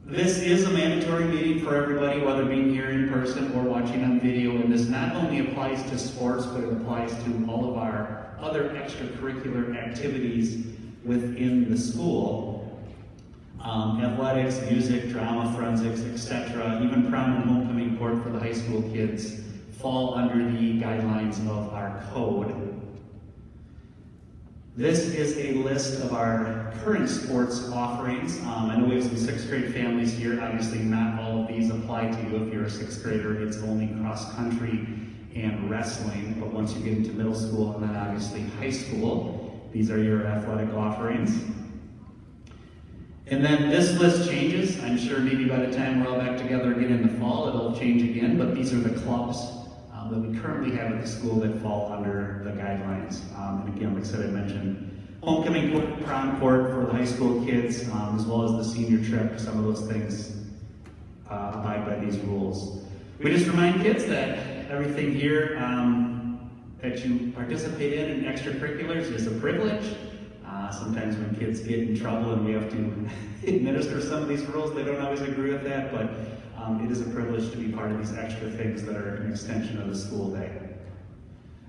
This is a mandatory meeting for everybody, whether being here in person or watching on video, and this not only applies to sports, but it applies to all of our other extracurricular activities within the school. Athletics, music, drama, forensics, etc., even prom and homecoming court for the high school kids fall under the guidelines of our code. This is a list of our current sports offerings. I know we have some sixth grade families here. Obviously not all of these apply to you. If you're a sixth grader, it's only cross country and wrestling. But once you get into middle school and then obviously high school, these are your athletic offerings. And then this list changes. I'm sure maybe by the time we're all back together again in the fall, it'll change again, but these are the clubs that we currently have at the school that fall under the guidelines. And again, like I said, I mentioned homecoming court, prom court for the high school kids, as well as the senior trip. Some of those things abide by these rules. We just remind kids that everything here that you participate in extracurriculars is a privilege. Sometimes when kids get in trouble and we have to administer some of these rules, they don't always agree with that, but it is a privilege to be part of these extra things that are an extension of the school day.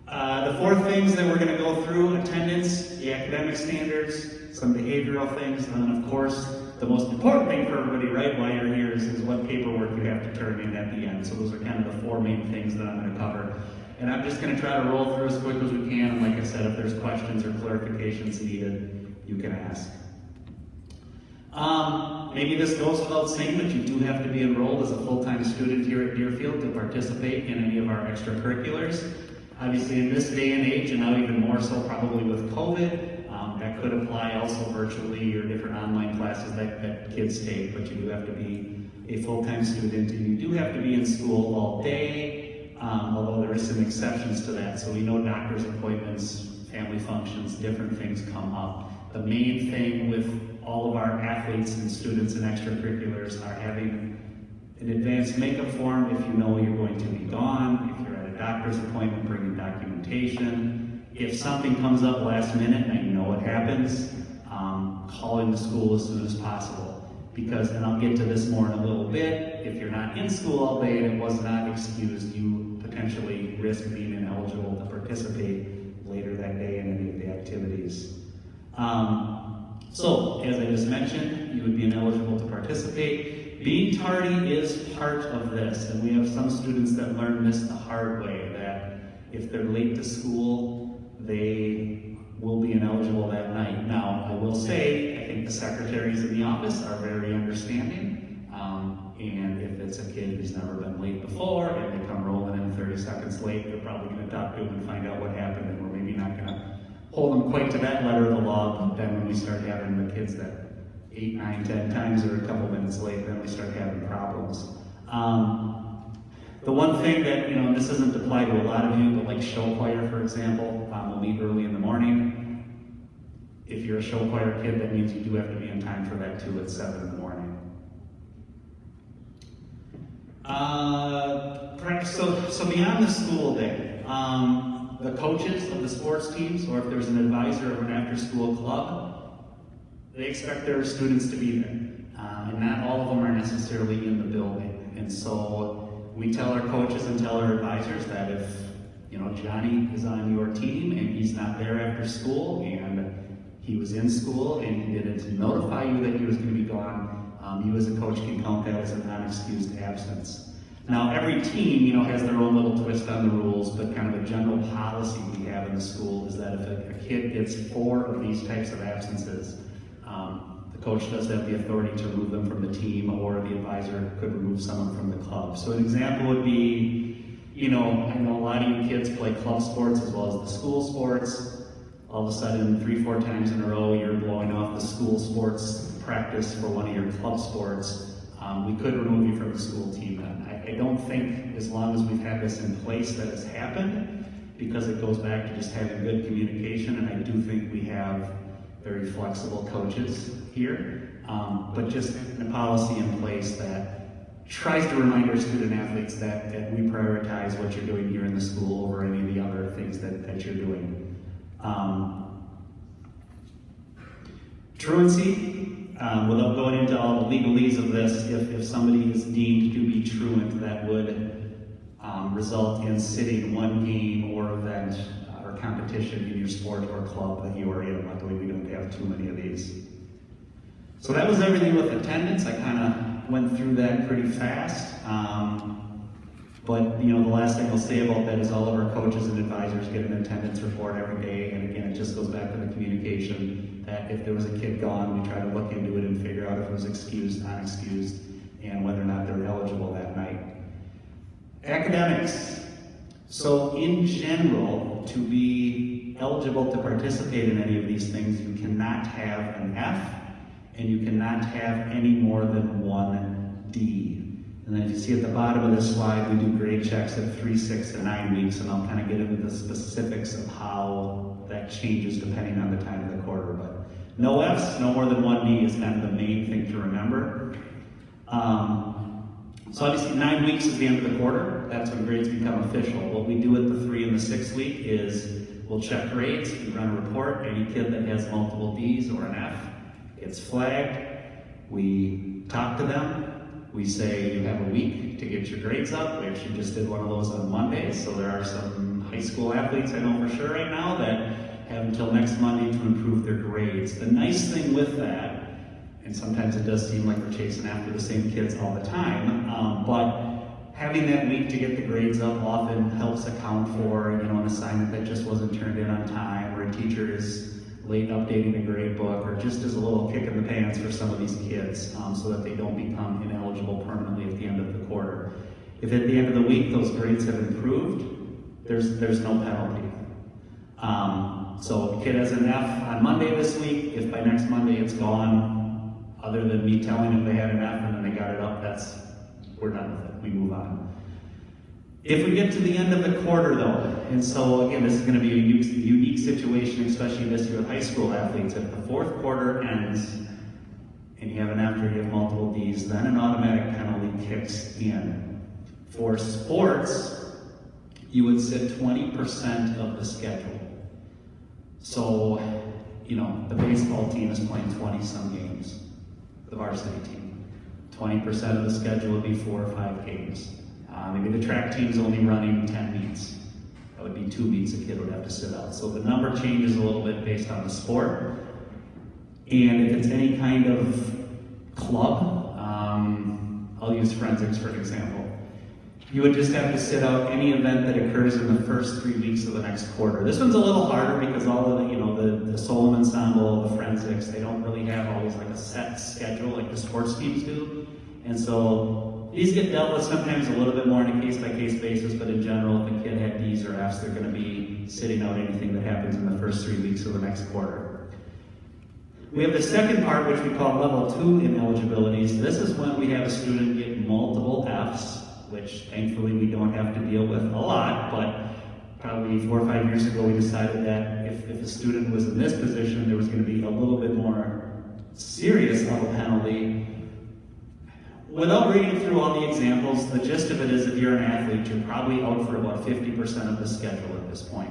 The four things that we're going to go through: attendance, the academic standards, some behavioral things, and then of course, the most important thing for everybody, right, while you're here is what paperwork you have to turn in at the end. So those are kind of the four main things that I'm going to cover. And I'm just going to try to roll through as quick as we can. And like I said, if there's questions or clarifications needed, you can ask. Maybe this goes without saying, but you do have to be enrolled as a full-time student here at Deerfield to participate in any of our extracurriculars. Obviously, in this day and age, and now even more so probably with COVID, that could apply also virtually or different online classes that kids take, but you do have to be a full-time student, and you do have to be in school all day, although there is some exceptions to that. So we know doctor's appointments, family functions, different things come up. The main thing with all of our athletes and students in extracurriculars are having an advanced makeup form if you know you're going to be gone. If you're at a doctor's appointment, bringing documentation. If something comes up last minute and you know what happens, calling the school as soon as possible. Because, and I'll get to this more in a little bit, if you're not in school all day and it was not excused, you potentially risk being ineligible to participate later that day in any of the activities. So, as I just mentioned, you would be ineligible to participate. Being tardy is part of this, and we have some students that learn this the hard way, that if they're late to school, they will be ineligible that night. Now, I will say, I think the secretaries in the office are very understanding, and if it's a kid who's never been late before, and they come rolling in 30 seconds late, they're probably going to talk to them and find out what happened, and we're maybe not going to hold them quite to that letter of the law. But then when we start having the kids that 8, 9, 10 times are a couple minutes late, then we start having problems. The one thing that, this doesn't apply to a lot of you, but like show choir, for example, we'll meet early in the morning. If you're a show choir kid, that means you do have to be in time for that too at 7 in the morning. So beyond the school day, the coaches of the sports teams, or if there's an advisor of an after-school club, they expect their students to be there. And not all of them are necessarily in the building. And so we tell our coaches and tell our advisors that if, Johnny is on your team and he's not there after school and he was in school and he didn't notify you that he was going to be gone, you as a coach can count that as a non-excused absence. Now, every team, has their own little twist on the rules, but kind of a general policy we have in the school is that if a kid gets 4 of these types of absences, the coach does have the authority to remove them from the team, or the advisor could remove someone from the club. So an example would be, I know a lot of you kids play club sports as well as the school sports. All of a sudden, 3-4 times in a row, you're blowing off the school sports practice for one of your club sports. We could remove you from the school team. And I don't think, as long as we've had this in place, that it's happened, because it goes back to just having good communication, and I do think we have very flexible coaches here, but just a policy in place that tries to remind our student athletes that we prioritize what you're doing here in the school over any of the other things that you're doing. Truancy, without going into all the legalese of this, if somebody is deemed to be truant, that would result in sitting one game or event or competition in your sport or club that you are in. Luckily, we don't have too many of these. So that was everything with attendance. I kind of went through that pretty fast. But the last thing I'll say about that is all of our coaches and advisors get an attendance report every day. And again, it just goes back to the communication that if there was a kid gone, we try to look into it and figure out if it was excused, unexcused, and whether or not they're eligible that night. Academics. So in general, to be eligible to participate in any of these things, you cannot have an F, and you cannot have any more than one D. And then if you see at the bottom of this slide, we do grade checks at 3, 6, and 9 weeks, and I'll kind of get into the specifics of how that changes depending on the time of the quarter. But no Fs, no more than one D is kind of the main thing to remember. So obviously 9 weeks is the end of the quarter. That's when grades become official. What we do at the 3 and the 6 week is we'll check grades, we run a report. Any kid that has multiple Ds or an F gets flagged. We talk to them. We say you have a week to get your grades up. We actually just did one of those on Monday, so there are some high school athletes I know for sure right now that have until next Monday to improve their grades. The nice thing with that, and sometimes it does seem like we're chasing after the same kids all the time, but having that week to get the grades up often helps account for an assignment that just wasn't turned in on time, or a teacher is late updating a grade book, or just as a little kick in the pants for some of these kids so that they don't become ineligible permanently at the end of the quarter. If at the end of the week those grades have improved, there's no penalty. So if a kid has an F on Monday this week, if by next Monday it's gone, other than me telling them they had an F and then they got it up, we're done with it, we move on. If we get to the end of the quarter though, and so again, this is going to be a unique situation, especially this year with high school athletes. If the fourth quarter ends and you have an F or you have multiple Ds, then an automatic penalty kicks in. For sports, you would sit 20% of the schedule. So, the baseball team is playing 20-some games, the varsity team. 20% of the schedule would be 4 or 5 games. Maybe the track team's only running 10 meets. That would be 2 meets a kid would have to sit out. So the number changes a little bit based on the sport. And if it's any kind of club, I'll use forensics for an example. You would just have to sit out any event that occurs in the first 3 weeks of the next quarter. This one's a little harder because all of the solo ensemble, the forensics, they don't really have always like a set schedule like the sports teams do. And so these get dealt with sometimes a little bit more on a case-by-case basis, but in general, if a kid had Ds or Fs, they're going to be sitting out anything that happens in the first 3 weeks of the next quarter. We have the second part, which we call level 2 ineligibilities. This is when we have a student get multiple Fs, which thankfully we don't have to deal with a lot, but probably 4 or 5 years ago we decided that if a student was in this position, there was going to be a little bit more serious of a penalty. Without reading through all the examples, the gist of it is if you're an athlete, you're probably out for about 50% of the schedule at this point.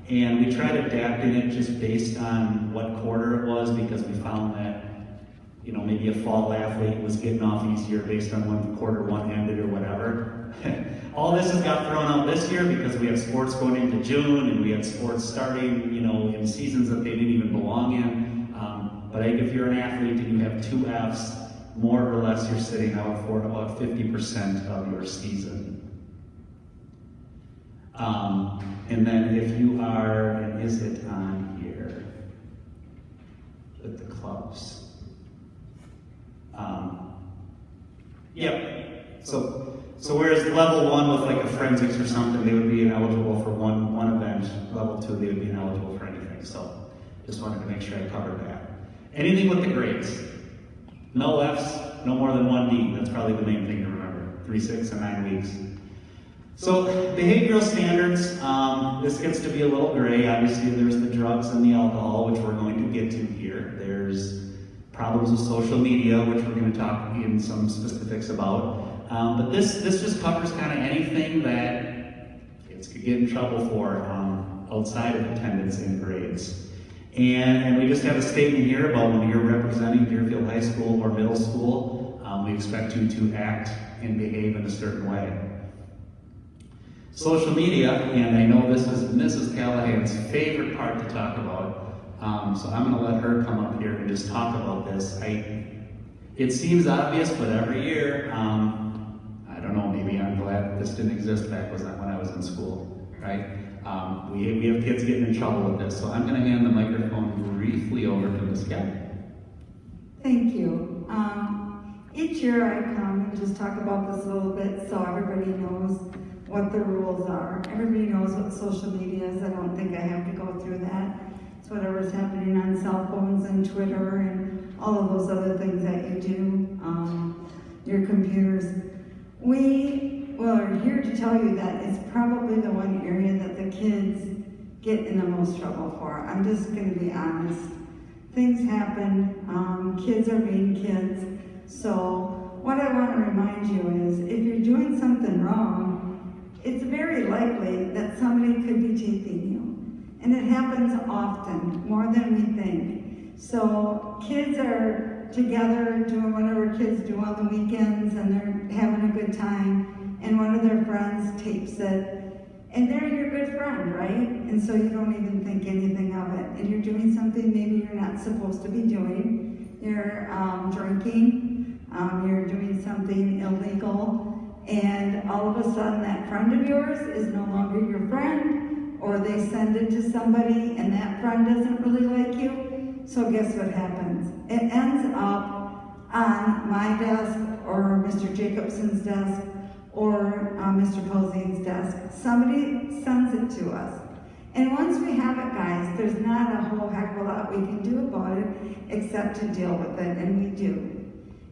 And we tried adapting it just based on what quarter it was, because we found that maybe a fall athlete was getting off easier based on when quarter 1 ended or whatever. All this has got thrown out this year because we have sports going into June and we had sports starting, in seasons that they didn't even belong in. But I think if you're an athlete and you have 2 Fs, more or less you're sitting out for about 50% of your season. And then if you are, and is it on here with the clubs? Yep. So whereas level 1 with like a forensics or something, they would be ineligible for one event. Level 2, they would be ineligible for anything. So just wanted to make sure I covered that. Anything with the grades. No Fs, no more than 1 D. That's probably the main thing to remember. 3, 6, and 9 weeks. So behavioral standards, this gets to be a little gray. Obviously there's the drugs and the alcohol, which we're going to get to here. There's problems with social media, which we're going to talk in some specifics about. But this just covers kind of anything that kids could get in trouble for outside of attendance and grades. And we just have a statement here about when you're representing Deerfield High School or middle school, we expect you to act and behave in a certain way. Social media, and I know this is Mrs. Callahan's favorite part to talk about, so I'm going to let her come up here and just talk about this. It seems obvious, but every year, I don't know, maybe I'm glad this didn't exist back when I was in school, right? We have kids getting in trouble with this, so I'm going to hand the microphone briefly over to Ms. Kelly. Thank you. Each year I come and just talk about this a little bit so everybody knows what the rules are. Everybody knows what social media is. I don't think I have to go through that. It's whatever's happening on cell phones and Twitter and all of those other things that you do, your computers. We are here to tell you that it's probably the one area that the kids get in the most trouble for. I'm just going to be honest. Things happen. Kids are being kids. So what I want to remind you is if you're doing something wrong, it's very likely that somebody could be taping you. And it happens often, more than we think. So kids are together doing whatever kids do on the weekends and they're having a good time and one of their friends tapes it and they're your good friend, right? And so you don't even think anything of it. And you're doing something maybe you're not supposed to be doing. You're drinking. You're doing something illegal, and all of a sudden that friend of yours is no longer your friend, or they send it to somebody and that friend doesn't really like you. So guess what happens? It ends up on my desk, or Mr. Jacobson's desk, or Mr. Polzine's desk. Somebody sends it to us. And once we have it, guys, there's not a whole heck of a lot we can do about it except to deal with it, and we do.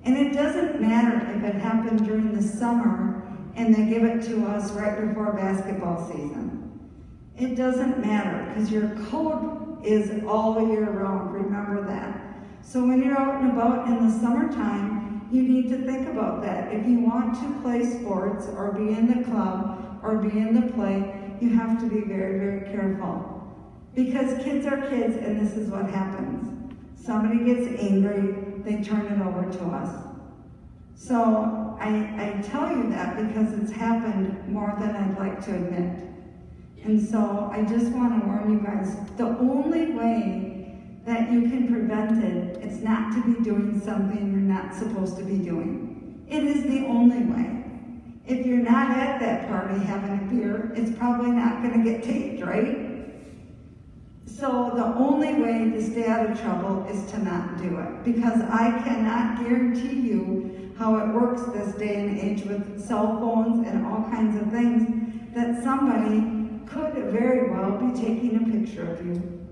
And it doesn't matter if it happened during the summer and they give it to us right before basketball season. It doesn't matter because your code is all year round, remember that. So when you're out and about in the summertime, you need to think about that. If you want to play sports or be in the club or be in the play, you have to be very, very careful. Because kids are kids and this is what happens. Somebody gets angry, they turn it over to us. So I tell you that because it's happened more than I'd like to admit. And so I just want to warn you guys, the only way that you can prevent it, it's not to be doing something you're not supposed to be doing. It is the only way. If you're not at that party having a beer, it's probably not going to get taped, right? So the only way to stay out of trouble is to not do it. Because I cannot guarantee you how it works this day and age with cell phones and all kinds of things that somebody could very well be taking a picture of you.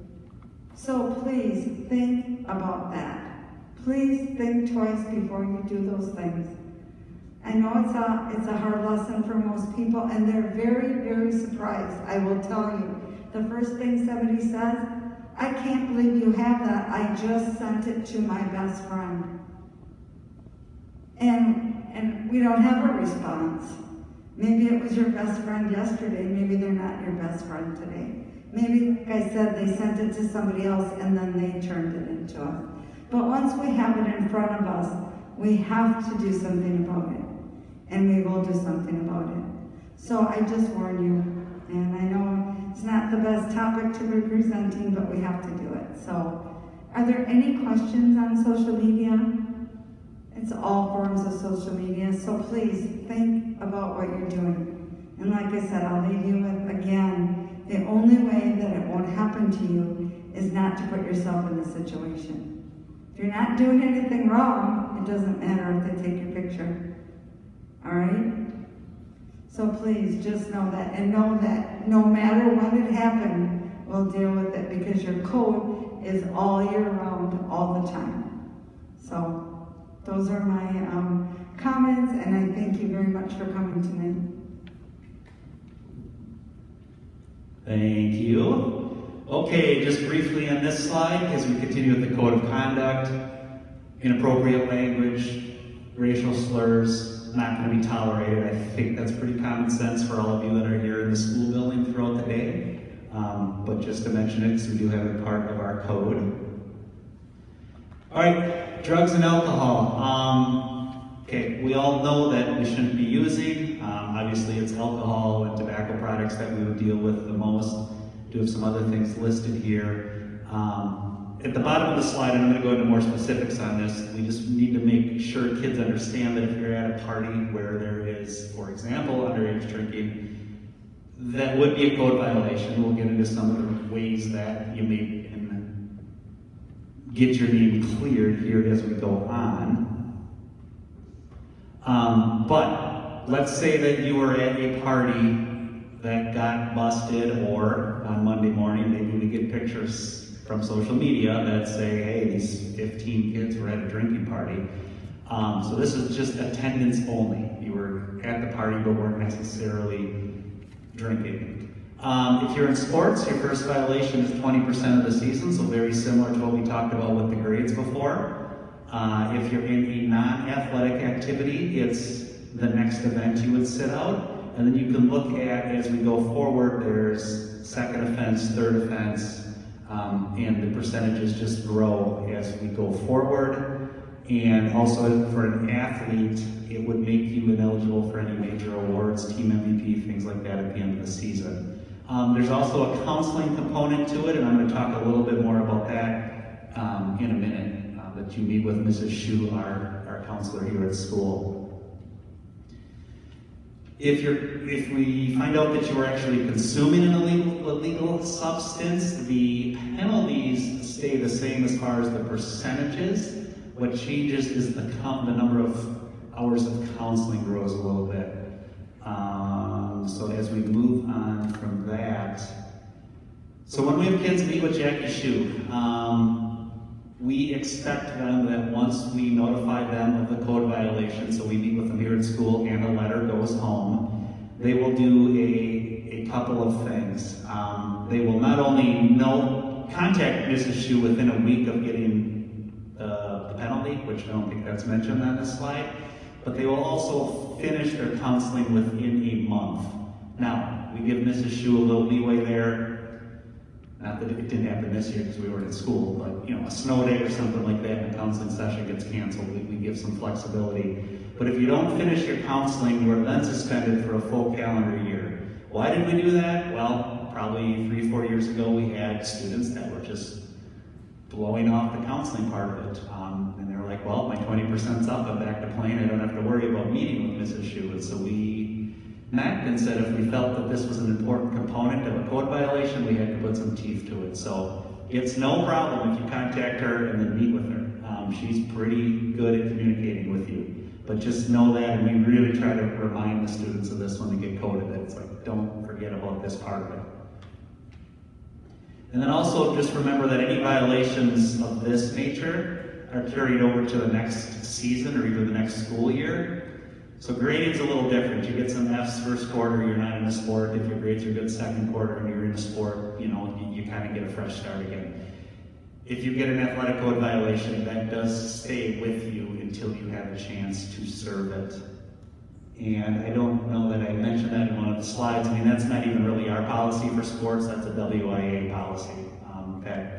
So please think about that. Please think twice before you do those things. I know it's a hard lesson for most people and they're very, very surprised, I will tell you. The first thing somebody says, I can't believe you have that. I just sent it to my best friend. And we don't have a response. Maybe it was your best friend yesterday. Maybe they're not your best friend today. Maybe, like I said, they sent it to somebody else and then they turned it into us. But once we have it in front of us, we have to do something about it. And we will do something about it. So I just warn you. And I know it's not the best topic to be presenting, but we have to do it. So, are there any questions on social media? It's all forms of social media, so please think about what you're doing. And like I said, I'll leave you with, again, the only way that it won't happen to you is not to put yourself in the situation. If you're not doing anything wrong, it doesn't matter if they take your picture. All right? So please just know that, and know that no matter when it happened, we'll deal with it because your code is all year round, all the time. So those are my comments, and I thank you very much for coming tonight. Thank you. Okay, just briefly on this slide, as we continue with the code of conduct, inappropriate language, racial slurs, not going to be tolerated. I think that's pretty common sense for all of you that are here in the school building throughout the day. but just to mention it, because we do have it part of our code. All right, drugs and alcohol. Okay, we all know that we shouldn't be using. Obviously, it's alcohol and tobacco products that we would deal with the most. Do have some other things listed here. At the bottom of the slide, and I'm going to go into more specifics on this, we just need to make sure kids understand that if you're at a party where there is, for example, underage drinking, that would be a code violation. We'll get into some of the ways that you may get your name cleared here as we go on. But let's say that you were at a party that got busted, or on Monday morning, maybe we get pictures from social media that say, hey, these 15 kids were at a drinking party. So this is just attendance only. You were at the party but weren't necessarily drinking. If you're in sports, your first violation is 20% of the season, so very similar to what we talked about with the grades before. If you're in a non-athletic activity, it's the next event you would sit out. And then you can look at, as we go forward, there's second offense, third offense, and the percentages just grow as we go forward. And also for an athlete, it would make you ineligible for any major awards, team MVP, things like that at the end of the season. There's also a counseling component to it, and I'm going to talk a little bit more about that in a minute, that you meet with Mrs. Shu, our counselor here at school. If we find out that you are actually consuming an illegal substance, the penalties stay the same as far as the percentages. What changes is the number of hours of counseling grows a little bit. So as we move on from that, so when we have kids meet with Jackie Shu, we expect them that once we notify them of the code violation, so we meet with them here at school and a letter goes home, they will do a couple of things. They will not only contact Mrs. Shu within a week of getting the penalty, which I don't think that's mentioned on this slide, but they will also finish their counseling within a month. Now, we give Mrs. Shu a little leeway there. Not that it didn't happen this year because we weren't in school, but a snow day or something like that and the counseling session gets canceled, we give some flexibility. But if you don't finish your counseling, you are then suspended for a full calendar year. Why did we do that? Well, probably 3-4 years ago we had students that were just blowing off the counseling part of it. And they were like, well, my 20%'s up, I'm back to playing, I don't have to worry about meeting with Mrs. Shu. And so we met and said if we felt that this was an important component of a code violation, we had to put some teeth to it. So it's no problem if you contact her and then meet with her. She's pretty good at communicating with you. But just know that, and we really try to remind the students of this when they get coded, that it's like, don't forget about this part of it. And then also just remember that any violations of this nature are carried over to the next season or even the next school year. So grading's a little different. You get some F's first quarter, you're not in a sport. If your grades are good second quarter and you're in a sport, you kind of get a fresh start again. If you get an athletic code violation, that does stay with you until you have a chance to serve it. And I don't know that I mentioned that in one of the slides. I mean, that's not even really our policy for sports, that's a WIA policy. That,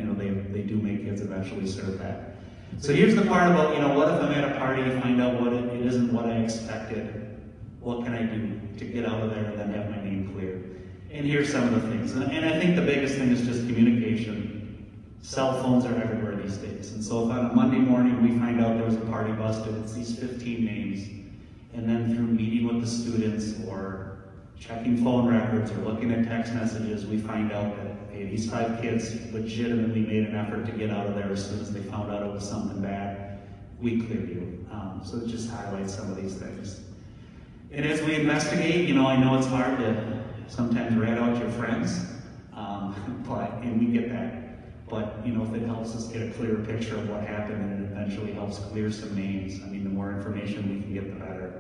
they do make kids eventually serve that. So here's the part about, what if I'm at a party and find out it isn't what I expected? What can I do to get out of there and then have my name cleared? And here's some of the things. And I think the biggest thing is just communication. Cell phones are everywhere these days. And so if on a Monday morning we find out there was a party busted, it's these 15 names. And then through meeting with the students or checking phone records or looking at text messages, we find out that hey, these 5 kids legitimately made an effort to get out of there as soon as they found out it was something bad. We cleared you. So it just highlights some of these things. And as we investigate, I know it's hard to sometimes rat out your friends, and we get that. But if it helps us get a clearer picture of what happened, and it eventually helps clear some names, the more information we can get, the better.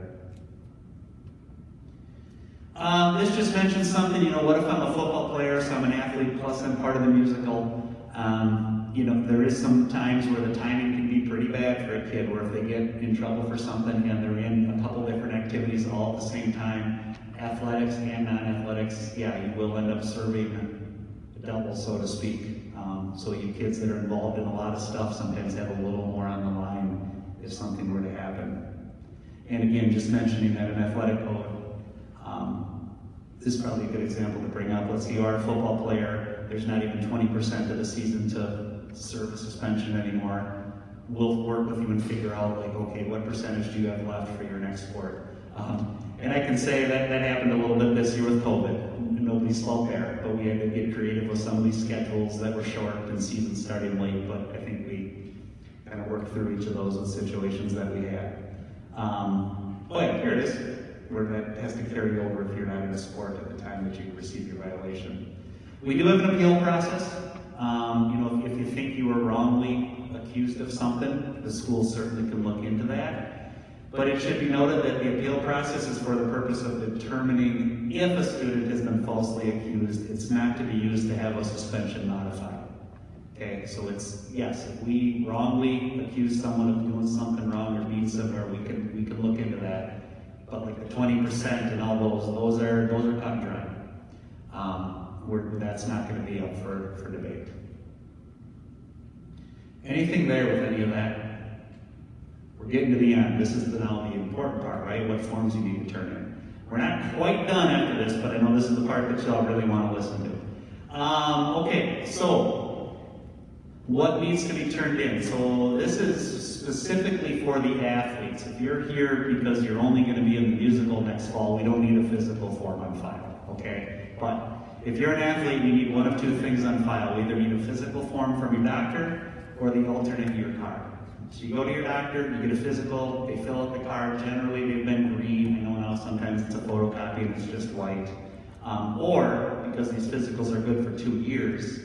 This just mentions something, what if I'm a football player, so I'm an athlete, plus I'm part of the musical. There is some times where the timing can be pretty bad for a kid, where if they get in trouble for something and they're in a couple different activities all at the same time, athletics and non-athletics, yeah, you will end up serving double, so to speak. So you kids that are involved in a lot of stuff sometimes have a little more on the line if something were to happen. And again, just mentioning that an athletic code, this is probably a good example to bring up. Let's say you are a football player, there's not even 20% of the season to serve a suspension anymore. We'll work with you and figure out, like, okay, what percentage do you have left for your next sport? And I can say that happened a little bit this year with COVID. Nobody's fault there, but we had to get creative with some of these schedules that were short and seasons starting late, but I think we kind of worked through each of those with situations that we had. Oh yeah, here it is, where that has to carry over if you're not in a sport at the time that you receive your violation. We do have an appeal process. If you think you were wrongly accused of something, the school certainly can look into that. But it should be noted that the appeal process is for the purpose of determining if a student has been falsely accused. It's not to be used to have a suspension modified. Okay, so it's, yes, if we wrongly accuse someone of doing something wrong or being somewhere, we can look into that. But like the 20% and all those are cut and dry. That's not going to be up for debate. Anything there with any of that? We're getting to the end. This is now the important part, right? What forms you need to turn in. We're not quite done after this, but I know this is the part that y'all really want to listen to. Okay, so what needs to be turned in? So this is specifically for the athletes. If you're here because you're only going to be in the musical next fall, we don't need a physical form on file, okay? But if you're an athlete, you need one of two things on file. We either need a physical form from your doctor or the alternate year card. So you go to your doctor, you get a physical, they fill out the card. Generally they've been green. I know now sometimes it's a photocopy and it's just white. Or, because these physicals are good for 2 years,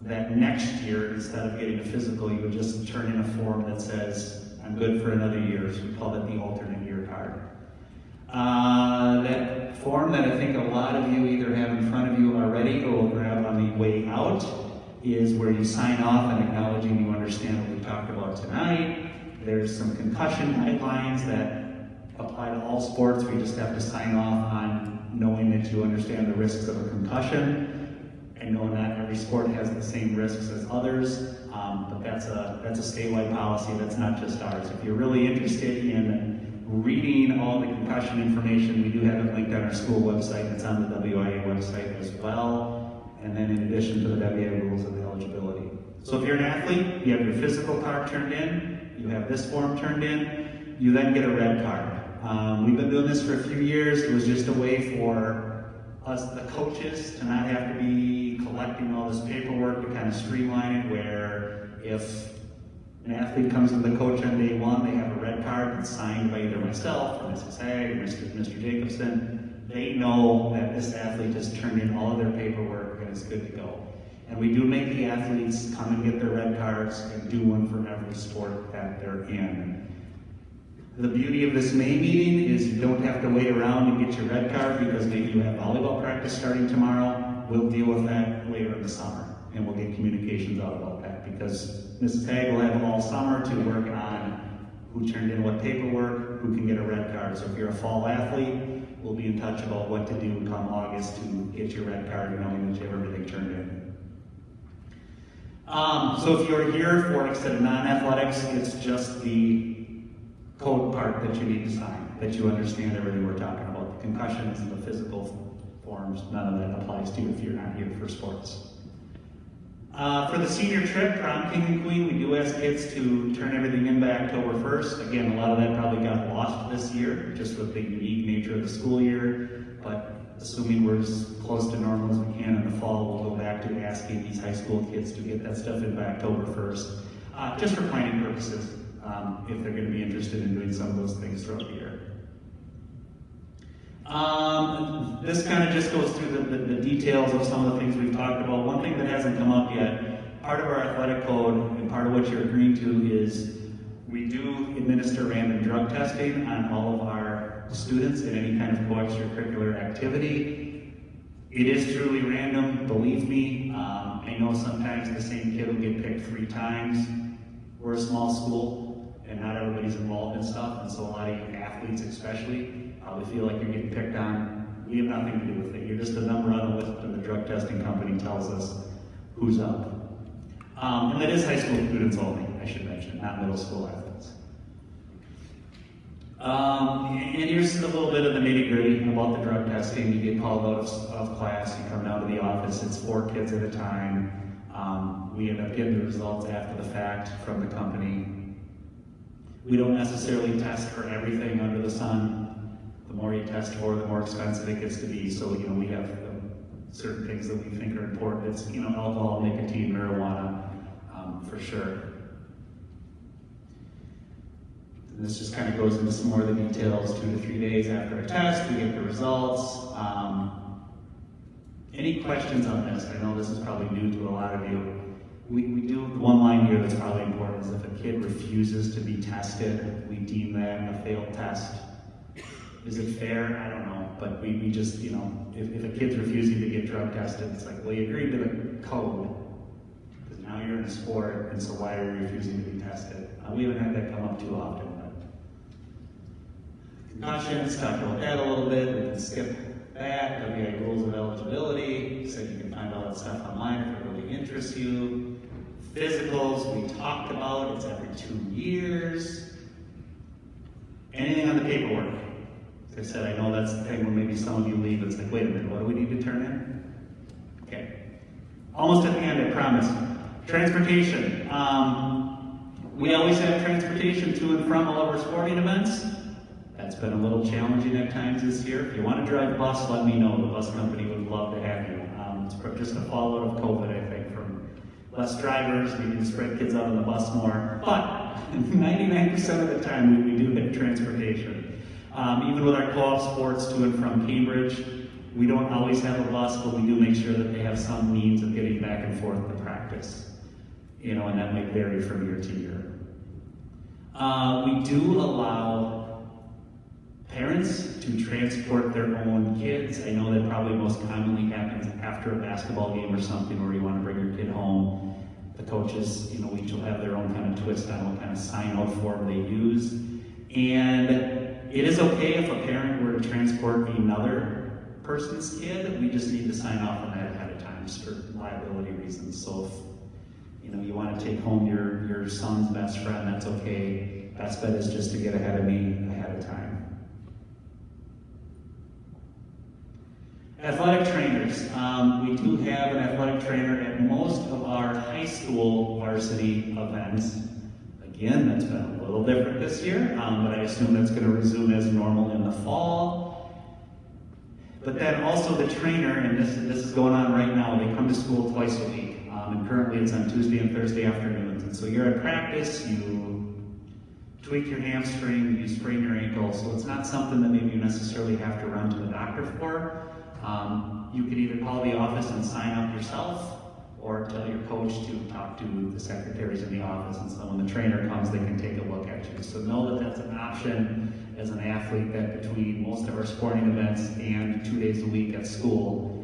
that next year, instead of getting a physical, you would just turn in a form that says, I'm good for another year. So we call that the alternate year card. That form that I think a lot of you either have in front of you already or will grab on the way out is where you sign off and acknowledging you understand what we talked about tonight. There's some concussion guidelines that apply to all sports. We just have to sign off on knowing that you understand the risks of a concussion. I know not every sport has the same risks as others, but that's a statewide policy. That's not just ours. If you're really interested in reading all the concussion information, we do have it linked on our school website. It's on the WIA website as well. And then in addition to the WA rules of eligibility. So if you're an athlete, you have your physical card turned in, you have this form turned in, you then get a red card. We've been doing this for a few years. It was just a way for us, the coaches, to not have to be collecting all this paperwork, to kind of streamline it, where if an athlete comes to the coach on day one, they have a red card that's signed by either myself, or Mrs. Haig, or Mr. Jacobson. They know that this athlete has turned in all of their paperwork and is good to go. And we do make the athletes come and get their red cards and do one for every sport that they're in. The beauty of this May meeting is you don't have to wait around and get your red card because maybe you have volleyball practice starting tomorrow. We'll deal with that later in the summer, and we'll get communications out about that because Mrs. Haig will have all summer to work on who turned in what paperwork, who can get a red card. So if you're a fall athlete, we'll be in touch about what to do come August to get your red card, knowing that you have everything turned in. So if you're here for, like I said, non-athletics, it's just the code part that you need to sign, that you understand everything we're talking about. The concussions and the physical forms, none of that applies to you if you're not here for sports. For the senior trip, prom king and queen, we do ask kids to turn everything in by October 1st. Again, a lot of that probably got lost this year, just with the unique nature of the school year. But assuming we're as close to normal as we can in the fall, we'll go back to asking these high school kids to get that stuff in by October 1st, just for planning purposes, if they're going to be interested in doing some of those things throughout the year. This kind of just goes through the details of some of the things we've talked about. One thing that hasn't come up yet, part of our athletic code and part of what you're agreeing to is we do administer random drug testing on all of our students in any kind of co-extracurricular activity. It is truly random, believe me. I know sometimes the same kid will get picked 3 times. We're a small school and not everybody's involved in stuff, and so a lot of you athletes especially probably feel like you're getting picked on We have nothing to do with it. You're just a number on a list, and the drug testing company tells us who's up. And that is high school students only, I should mention, not middle school athletes. And here's a little bit of the nitty-gritty about the drug testing. You get called out of class, you come down to the office, it's 4 kids at a time. We end up getting the results after the fact from the company. We don't necessarily test for everything under the sun. The more you test for, the more expensive it gets to be. So, we have certain things that we think are important. It's, alcohol, nicotine, marijuana, for sure. And this just kind of goes into some more of the details. 2 to 3 days after a test, we get the results. Any questions on this? I know this is probably new to a lot of you. We do one line here that's probably important is if a kid refuses to be tested, we deem that a failed test. Is it fair? I don't know, but we just, if a kid's refusing to get drug tested, it's like, well, you agreed to the code, because now you're in a sport, and so why are you refusing to be tested? We haven't had that come up too often, but concussions, talked about that a little bit, we can skip that, WA rules of eligibility, said you can find all that stuff online if it really interests you. Physicals, we talked about, it's every 2 years. Anything on the paperwork? As I said, I know that's the thing where maybe some of you leave, it's like, wait a minute, what do we need to turn in? Okay. Almost at the end, I promise. Transportation. We always have transportation to and from all of our sporting events. That's been a little challenging at times this year. If you want to drive bus, let me know. The bus company would love to have you. It's just a fallout of COVID, I think, from less drivers. We need to spread kids out on the bus more. But 99% of the time, we do have transportation. Even with our co-op sports to and from Cambridge, we don't always have a bus, but we do make sure that they have some means of getting back and forth to practice. And that may vary from year to year. We do allow parents to transport their own kids. I know that probably most commonly happens after a basketball game or something where you want to bring your kid home. The coaches, each will have their own kind of twist on what kind of sign-out form they use. And it is okay if a parent were to transport another person's kid. We just need to sign off on that ahead of time just for liability reasons. So if you want to take home your son's best friend, that's okay. Best bet is just to get ahead of me ahead of time. Athletic trainers. We do have an athletic trainer at most of our high school varsity events. Again, that's been a little different this year, but I assume that's going to resume as normal in the fall. But then also the trainer, and this is going on right now, they come to school twice a week. And currently it's on Tuesday and Thursday afternoons. And so you're at practice, you tweak your hamstring, you sprain your ankle, so it's not something that maybe you necessarily have to run to the doctor for. You could either call the office and sign up yourself, or tell your coach to talk to the secretaries in the office, and so when the trainer comes, they can take a look at you. So know that that's an option as an athlete, that between most of our sporting events and 2 days a week at school,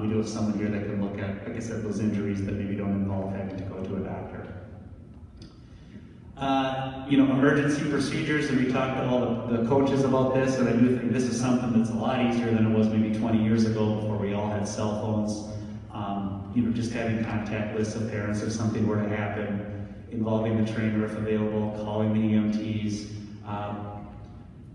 we do have someone here that can look at, like I said, those injuries that maybe don't involve having to go to a doctor. Emergency procedures, and we talked to all the coaches about this, and I do think this is something that's a lot easier than it was maybe 20 years ago before we all had cell phones. Just having contact lists of parents if something were to happen, involving the trainer if available, calling the EMTs.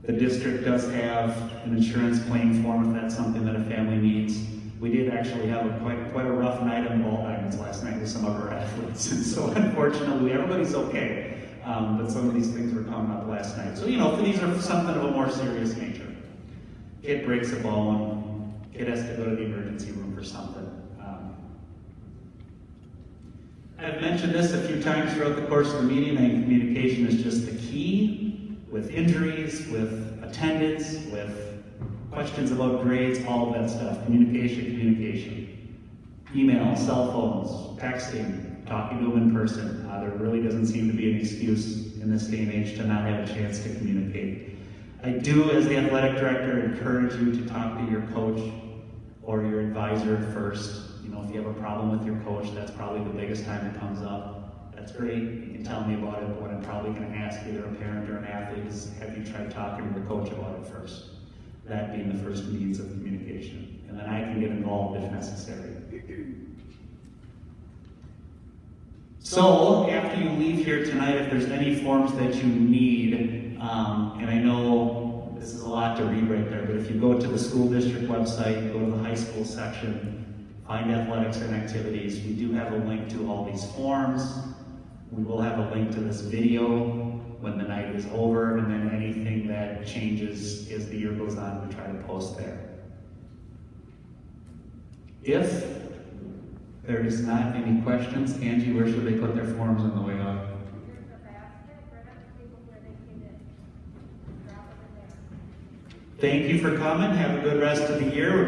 The district does have an insurance claim form if that's something that a family needs. We did actually have quite a rough night on ball diamonds last night with some of our athletes, and so unfortunately everybody's okay. But some of these things were coming up last night. So, these are something of a more serious nature. Kid breaks a bone, kid has to go to the emergency room for something. I've mentioned this a few times throughout the course of the meeting. I think communication is just the key with injuries, with attendance, with questions about grades, all of that stuff. Communication. Email, cell phones, texting, talking to them in person. There really doesn't seem to be an excuse in this day and age to not have a chance to communicate. I do, as the athletic director, encourage you to talk to your coach or your advisor first. If you have a problem with your coach, that's probably the biggest time it comes up. That's great, you can tell me about it, but what I'm probably going to ask either a parent or an athlete is, have you tried talking to your coach about it first? that being the first means of communication. And then I can get involved if necessary. So, after you leave here tonight, if there's any forms that you need, and I know this is a lot to read right there, but if you go to the school district website, go to the high school section, find athletics and activities, we do have a link to all these forms. We will have a link to this video when the night is over, and then anything that changes as the year goes on, we try to post there. If there is not any questions, Angie, where should they put their forms on the way out? There's a basket right on the table where they came in. Drop them in there. Thank you for coming. Have a good rest of the year.